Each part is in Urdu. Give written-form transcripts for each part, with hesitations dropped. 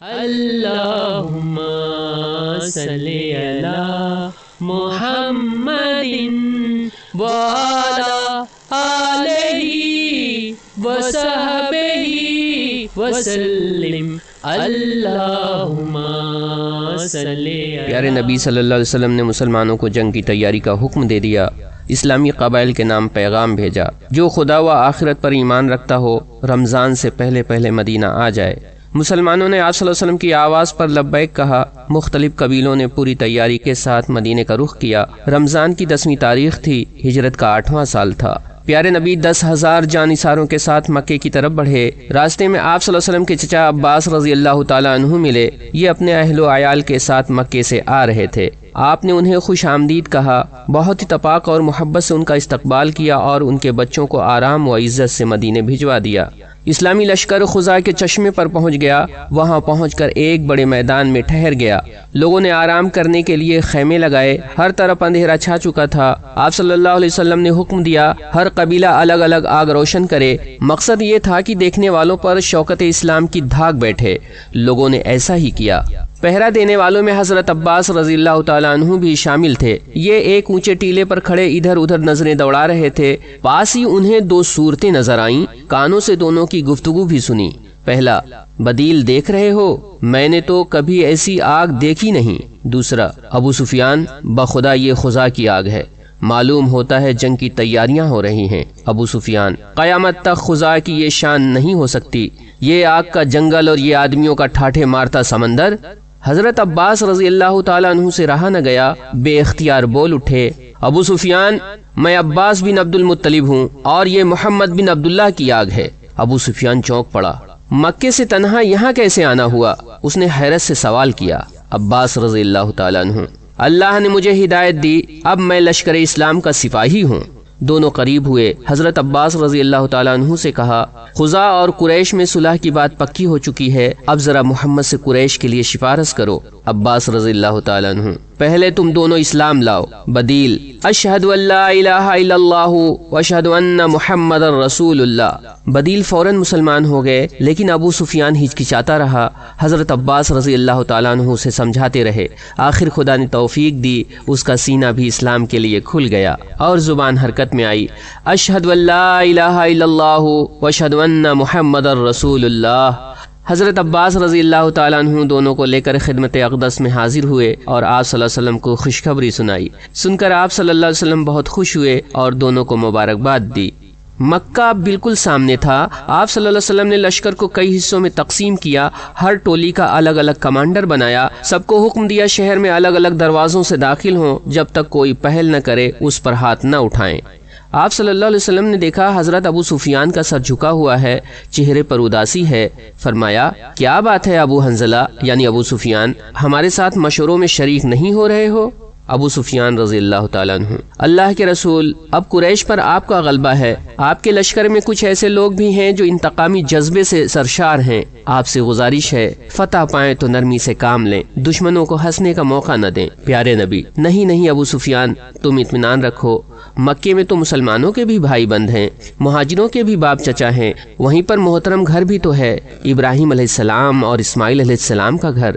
اللہم صلی علی محمد وعلی آلہ وصحبہ وسلم اللہم صلی علی۔ پیارے نبی صلی اللہ علیہ وسلم نے مسلمانوں کو جنگ کی تیاری کا حکم دے دیا، اسلامی قبائل کے نام پیغام بھیجا، جو خدا و آخرت پر ایمان رکھتا ہو رمضان سے پہلے پہلے مدینہ آ جائے۔ مسلمانوں نے آپ صلی اللہ علیہ وسلم کی آواز پر لبیک کہا۔ مختلف قبیلوں نے پوری تیاری کے ساتھ مدینے کا رخ کیا۔ رمضان کی 10ویں تاریخ تھی، ہجرت کا 8واں سال تھا۔ پیارے نبی 10,000 جانثاروں کے ساتھ مکے کی طرف بڑھے۔ راستے میں آپ صلی اللہ علیہ وسلم کے چچا عباس رضی اللہ تعالیٰ عنہ ملے۔ یہ اپنے اہل و عیال کے ساتھ مکے سے آ رہے تھے۔ آپ نے انہیں خوش آمدید کہا، بہت ہی تپاک اور محبت سے ان کا استقبال کیا اور ان کے بچوں کو آرام و عزت سے مدینے بھجوا دیا۔ اسلامی لشکر خزاع کے چشمے پر پہنچ گیا۔ وہاں پہنچ کر ایک بڑے میدان میں ٹھہر گیا۔ لوگوں نے آرام کرنے کے لیے خیمے لگائے۔ ہر طرف اندھیرا چھا چکا تھا۔ آپ صلی اللہ علیہ وسلم نے حکم دیا، ہر قبیلہ الگ الگ آگ روشن کرے۔ مقصد یہ تھا کہ دیکھنے والوں پر شوکت اسلام کی دھاک بیٹھے۔ لوگوں نے ایسا ہی کیا۔ پہرا دینے والوں میں حضرت عباس رضی اللہ تعالیٰ عنہ بھی شامل تھے۔ یہ ایک اونچے ٹیلے پر کھڑے ادھر ادھر نظریں دوڑا رہے تھے۔ پاس ہی انہیں 2 صورتیں نظر آئیں۔ کانوں سے دونوں کی گفتگو بھی سنی۔ پہلا، بدیل دیکھ رہے ہو؟ میں نے تو کبھی ایسی آگ دیکھی نہیں۔ دوسرا، ابو سفیان، بخدا یہ خزاع کی آگ ہے، معلوم ہوتا ہے جنگ کی تیاریاں ہو رہی ہیں۔ ابو سفیان، قیامت تک خزاع کی یہ شان نہیں ہو سکتی، یہ آگ کا جنگل اور یہ آدمیوں کا ٹھاٹھے مارتا سمندر۔ حضرت عباس رضی اللہ تعالیٰ عنہ سے رہا نہ گیا، بے اختیار بول اٹھے، ابو سفیان، میں عباس بن عبد المطلب ہوں اور یہ محمد بن عبداللہ کی آگ ہے۔ ابو سفیان چونک پڑا، مکے سے تنہا یہاں کیسے آنا ہوا؟ اس نے حیرت سے سوال کیا۔ عباس رضی اللہ تعالیٰ عنہ، اللہ نے مجھے ہدایت دی، اب میں لشکر اسلام کا سپاہی ہوں۔ دونوں قریب ہوئے۔ حضرت عباس رضی اللہ تعالیٰ عنہ سے کہا، خزاع اور قریش میں صلح کی بات پکی ہو چکی ہے، اب ذرا محمد سے قریش کے لیے سفارش کرو۔ عباس رضی اللہ تعالیٰ عنہ، پہلے تم دونوں اسلام لاؤ۔ بدیل، اشہد ان لا الہ الا اللہ واشہد ان محمد رسول اللہ۔ بدیل فوراً مسلمان ہو گئے، لیکن ابو سفیان ہچکچاتا رہا۔ حضرت عباس رضی اللہ تعالیٰ عنہ اسے سمجھاتے رہے۔ آخر خدا نے توفیق دی، اس کا سینہ بھی اسلام کے لیے کھل گیا اور زبان حرکت میں آئی، اشہد ان لا الہ الا اللہ واشہد ان محمد رسول اللہ۔ حضرت عباس رضی اللہ تعالیٰ عنہ دونوں کو لے کر خدمت اقدس میں حاضر ہوئے اور آپ صلی اللہ علیہ وسلم کو خوشخبری سنائی۔ سن کر آپ صلی اللہ علیہ وسلم بہت خوش ہوئے اور دونوں کو مبارکباد دی۔ مکہ بالکل سامنے تھا۔ آپ صلی اللہ علیہ وسلم نے لشکر کو کئی حصوں میں تقسیم کیا، ہر ٹولی کا الگ الگ کمانڈر بنایا، سب کو حکم دیا شہر میں الگ الگ دروازوں سے داخل ہوں، جب تک کوئی پہل نہ کرے اس پر ہاتھ نہ اٹھائیں۔ آپ صلی اللہ علیہ وسلم نے دیکھا حضرت ابو سفیان کا سر جھکا ہوا ہے، چہرے پر اداسی ہے۔ فرمایا، کیا بات ہے ابو حنظلہ یعنی ابو سفیان، ہمارے ساتھ مشوروں میں شریک نہیں ہو رہے ہو؟ ابو سفیان رضی اللہ تعالیٰ عنہ، اللہ کے رسول، اب قریش پر آپ کا غلبہ ہے، آپ کے لشکر میں کچھ ایسے لوگ بھی ہیں جو انتقامی جذبے سے سرشار ہیں، آپ سے گزارش ہے فتح پائیں تو نرمی سے کام لیں، دشمنوں کو ہنسنے کا موقع نہ دیں۔ پیارے نبی، نہیں ابو سفیان، تم اطمینان رکھو، مکے میں تو مسلمانوں کے بھی بھائی بند ہیں، مہاجروں کے بھی باپ چچا ہیں، وہیں پر محترم گھر بھی تو ہے، ابراہیم علیہ السلام اور اسماعیل علیہ السلام کا گھر۔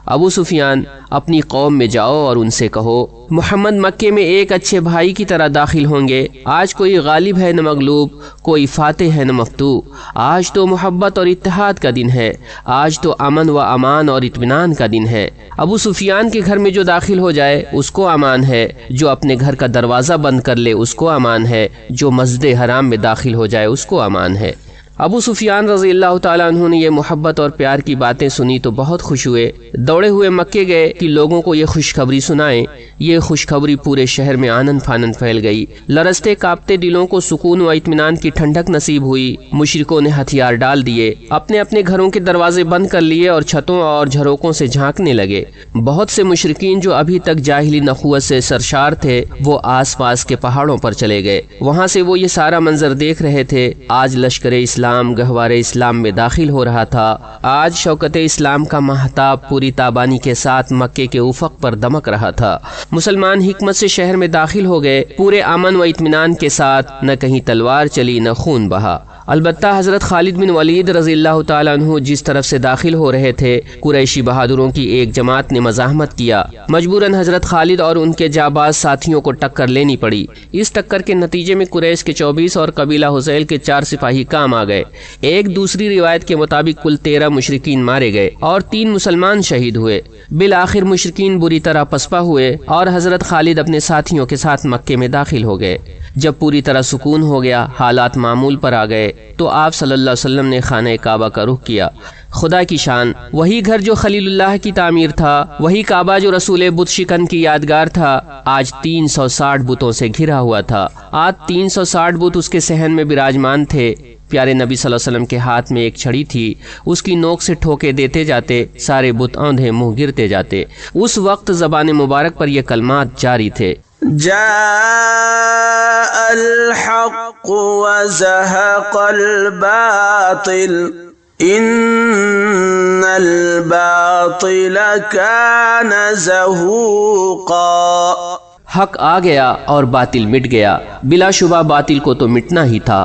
ابو سفیان، اپنی قوم میں جاؤ اور ان سے کہو، محمد مکے میں ایک اچھے بھائی کی طرح داخل ہوں گے۔ آج کوئی غالب ہے نہ مغلوب، کوئی فاتح ہے نہ مفتوح، آج تو محبت اور اتحاد کا دن ہے، آج تو امن و امان اور اطمینان کا دن ہے۔ ابو سفیان کے گھر میں جو داخل ہو جائے اس کو امان ہے، جو اپنے گھر کا دروازہ بند کر لے اس کو امان ہے، جو مسجد حرام میں داخل ہو جائے اس کو امان ہے۔ ابو سفیان رضی اللہ تعالیٰ عنہ نے یہ محبت اور پیار کی باتیں سنی تو بہت خوش ہوئے۔ دوڑے ہوئے مکے گئے کہ لوگوں کو یہ خوشخبری سنائیں۔ یہ خوشخبری پورے شہر میں آنن فانن پھیل گئی۔ لرزتے کانپتے دلوں کو سکون و اطمینان کی ٹھنڈک نصیب ہوئی۔ مشرکوں نے ہتھیار ڈال دیے، اپنے اپنے گھروں کے دروازے بند کر لیے اور چھتوں اور جھروکوں سے جھانکنے لگے۔ بہت سے مشرکین جو ابھی تک جاہلی نخوت سے سرشار تھے وہ آس پاس کے پہاڑوں پر چلے گئے، وہاں سے وہ یہ سارا منظر دیکھ رہے تھے۔ آج لشکر اسلام گہوارے اسلام میں داخل ہو رہا تھا۔ آج شوکت اسلام کا مہتاب پوری تابانی کے ساتھ مکے کے افق پر دمک رہا تھا۔ مسلمان حکمت سے شہر میں داخل ہو گئے، پورے امن و اطمینان کے ساتھ، نہ کہیں تلوار چلی نہ خون بہا۔ البتہ حضرت خالد بن ولید رضی اللہ تعالیٰ عنہ جس طرف سے داخل ہو رہے تھے، قریشی بہادروں کی ایک جماعت نے مزاحمت کیا۔ مجبوراً حضرت خالد اور ان کے جانباز ساتھیوں کو ٹکر لینی پڑی۔ اس ٹکر کے نتیجے میں قریش کے 24 اور قبیلہ حذیل کے 4 سپاہی کام آ گئے۔ ایک دوسری روایت کے مطابق کل 13 مشرکین مارے گئے اور 3 مسلمان شہید ہوئے۔ بالآخر مشرکین بری طرح پسپا ہوئے اور حضرت خالد اپنے ساتھیوں کے ساتھ مکے میں داخل ہو گئے۔ جب پوری طرح سکون ہو گیا، حالات معمول پر آ گئے، تو آپ صلی اللہ علیہ وسلم نے خانہ کعبہ کا رخ کیا۔ خدا کی شان، وہی گھر جو خلیل اللہ کی تعمیر تھا، وہی کعبہ جو رسول بت شکن کی یادگار تھا، آج 360 بتوں سے گھرا ہوا تھا۔ آج 360 بت اس کے صحن میں براجمان تھے۔ پیارے نبی صلی اللہ علیہ وسلم کے ہاتھ میں ایک چھڑی تھی، اس کی نوک سے ٹھوکے دیتے جاتے، سارے بت اوندھے منہ گرتے جاتے۔ اس وقت زبان مبارک پر یہ کلمات جاری تھے: جاء الحق وزهق الباطل ان الباطل كان زهوقا۔ حق آ گیا اور باطل مٹ گیا، بلا شبہ باطل کو تو مٹنا ہی تھا۔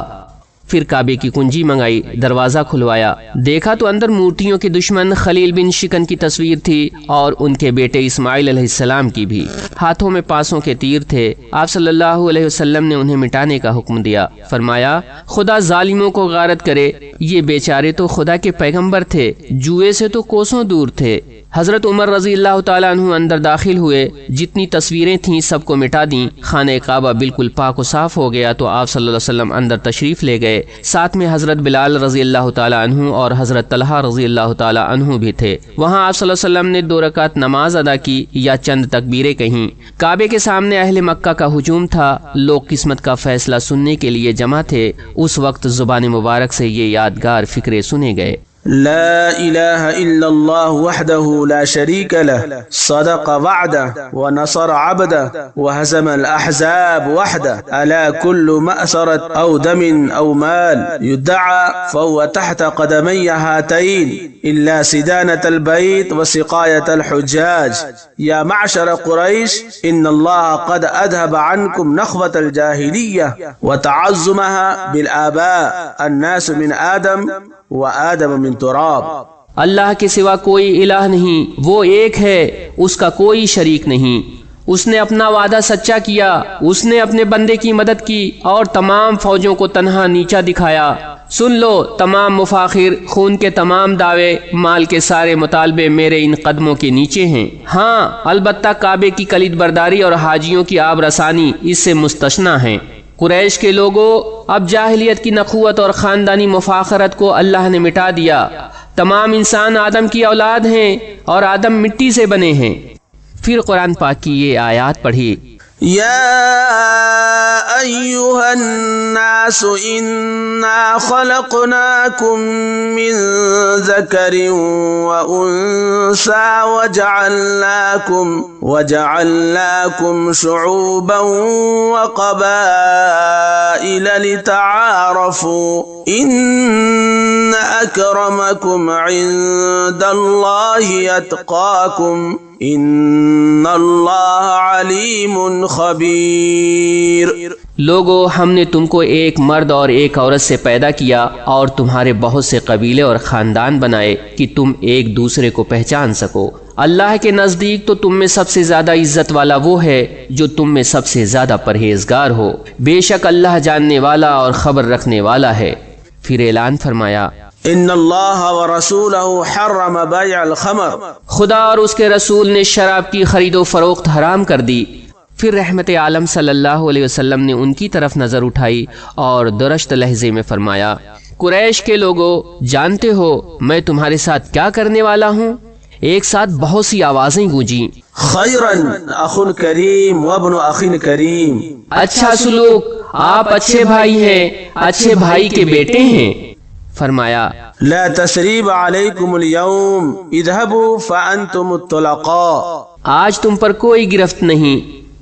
پھر کعبے کی کنجی منگائی، دروازہ کھلوایا، دیکھا تو اندر مورتیوں کے دشمن خلیل بن شکن کی تصویر تھی اور ان کے بیٹے اسماعیل علیہ السلام کی بھی۔ ہاتھوں میں پاسوں کے تیر تھے۔ آپ صلی اللہ علیہ وسلم نے انہیں مٹانے کا حکم دیا۔ فرمایا، خدا ظالموں کو غارت کرے، یہ بیچارے تو خدا کے پیغمبر تھے، جوئے سے تو کوسوں دور تھے۔ حضرت عمر رضی اللہ تعالیٰ عنہ اندر داخل ہوئے، جتنی تصویریں تھیں سب کو مٹا دیں، خانہ کعبہ بالکل پاک و صاف ہو گیا تو آپ صلی اللہ علیہ وسلم اندر تشریف لے گئے۔ ساتھ میں حضرت بلال رضی اللہ تعالیٰ عنہ اور حضرت طلحہ رضی اللہ تعالیٰ عنہ بھی تھے۔ وہاں آپ صلی اللہ علیہ وسلم نے 2 رکعت نماز ادا کی یا چند تکبیریں کہیں۔ کعبے کے سامنے اہل مکہ کا ہجوم تھا، لوگ قسمت کا فیصلہ سننے کے لیے جمع تھے۔ اس وقت زبان مبارک سے یہ یادگار فقرے سنے گئے: لا إله إلا الله وحده لا شريك له صدق وعده ونصر عبده وهزم الأحزاب وحده ألا كل مأثرة أو دم أو مال يدعى فهو تحت قدمي هاتين إلا سدانة البيت وسقاية الحجاج يا معشر قريش إن الله قد أذهب عنكم نخوة الجاهلية وتعظمها بالآباء الناس من آدم وآدم من تراب۔ اللہ کے سوا کوئی الہ نہیں، وہ ایک ہے، اس کا کوئی شریک نہیں۔ اس نے اپنا وعدہ سچا کیا، اس نے اپنے بندے کی مدد کی اور تمام فوجوں کو تنہا نیچا دکھایا۔ سن لو، تمام مفاخر، خون کے تمام دعوے، مال کے سارے مطالبے میرے ان قدموں کے نیچے ہیں۔ ہاں، البتہ کعبے کی کلید برداری اور حاجیوں کی آب رسانی اس سے مستثنیٰ ہیں۔ قریش کے لوگوں، اب جاہلیت کی نخوت اور خاندانی مفاخرت کو اللہ نے مٹا دیا۔ تمام انسان آدم کی اولاد ہیں اور آدم مٹی سے بنے ہیں۔ پھر قرآن پاک کی یہ آیات پڑھی: يا أيها الناس إنا خلقناكم من ذكر وأنثى وجعلناكم شعوبا وقبائل لتعارفوا إن أكرمكم عند الله أتقاكم ان اللہ علیم خبیر۔ لوگو، ہم نے تم کو ایک مرد اور ایک عورت سے پیدا کیا اور تمہارے بہت سے قبیلے اور خاندان بنائے کہ تم ایک دوسرے کو پہچان سکو۔ اللہ کے نزدیک تو تم میں سب سے زیادہ عزت والا وہ ہے جو تم میں سب سے زیادہ پرہیزگار ہو۔ بے شک اللہ جاننے والا اور خبر رکھنے والا ہے۔ پھر اعلان فرمایا: ان اللہ ورسولہ حرم بیع الخمر۔ خدا اور اس کے رسول نے شراب کی خرید و فروخت حرام کر دی۔ پھر رحمت عالم صلی اللہ علیہ وسلم نے ان کی طرف نظر اٹھائی اور درشت لہجے میں فرمایا: قریش کے لوگوں، جانتے ہو میں تمہارے ساتھ کیا کرنے والا ہوں؟ ایک ساتھ بہت سی آوازیں گونجیں: خیراً اخ کریم وابن اخ کریم۔ اچھا سلوک، آپ اچھے بھائی ہیں، اچھے بھائی کے بیٹے ہیں۔ فرمایا: لا تثریب علیکم اليوم اذهبوا فانتم الطلقاء۔ آج تم پر کوئی گرفت نہیں،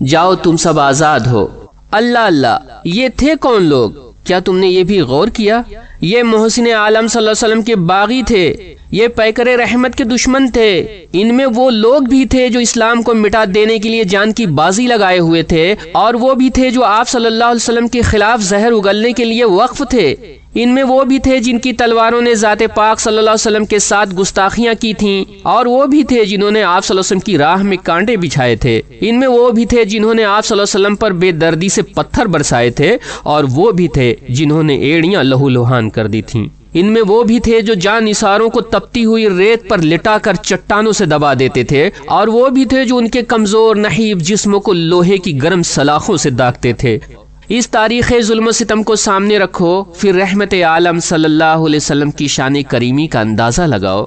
جاؤ تم سب آزاد ہو۔ اللہ اللہ، یہ تھے کون لوگ؟ کیا تم نے یہ بھی غور کیا؟ یہ محسن عالم صلی اللہ علیہ وسلم کے باغی تھے، یہ پیکر رحمت کے دشمن تھے۔ ان میں وہ لوگ بھی تھے جو اسلام کو مٹا دینے کے لیے جان کی بازی لگائے ہوئے تھے، اور وہ بھی تھے جو آپ صلی اللہ علیہ وسلم کے خلاف زہر اگلنے کے لیے وقف تھے۔ ان میں وہ بھی تھے جن کی تلواروں نے ذات پاک صلی اللہ علیہ وسلم کے ساتھ گستاخیاں کی تھیں، اور وہ بھی تھے جنہوں نے آپ صلی اللہ علیہ وسلم کی راہ میں کانٹے بچھائے تھے۔ ان میں وہ بھی تھے جنہوں نے آپ صلی اللہ علیہ وسلم پر بے دردی سے پتھر برسائے تھے، اور وہ بھی تھے جنہوں نے ایڑیاں لہو لہان کر دی تھیں۔ ان میں وہ بھی تھے جو جان نثاروں کو تپتی ہوئی ریت پر لٹا کر چٹانوں سے دبا دیتے تھے، اور وہ بھی تھے جو ان کے کمزور نحیف جسموں کو لوہے کی گرم سلاخوں سے داغتے تھے۔ اس تاریخ ظلم و ستم کو سامنے رکھو، پھر رحمت عالم صلی اللہ علیہ وسلم کی شان کریمی کا اندازہ لگاؤ۔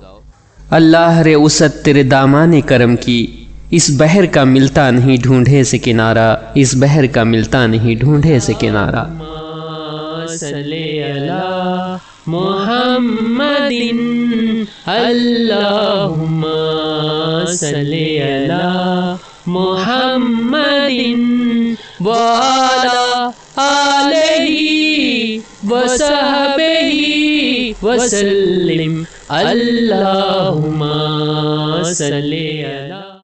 اللہ رے وسعت تیرے دامان کرم کی، اس بحر کا ملتا نہیں ڈھونڈے سے کنارہ، اس بحر کا ملتا نہیں ڈھونڈے سے کنارہ۔ صلی علی محمد اللہم صلی علی محمد وعلی آلہ وصحبہ وسلم اللہم صلی علی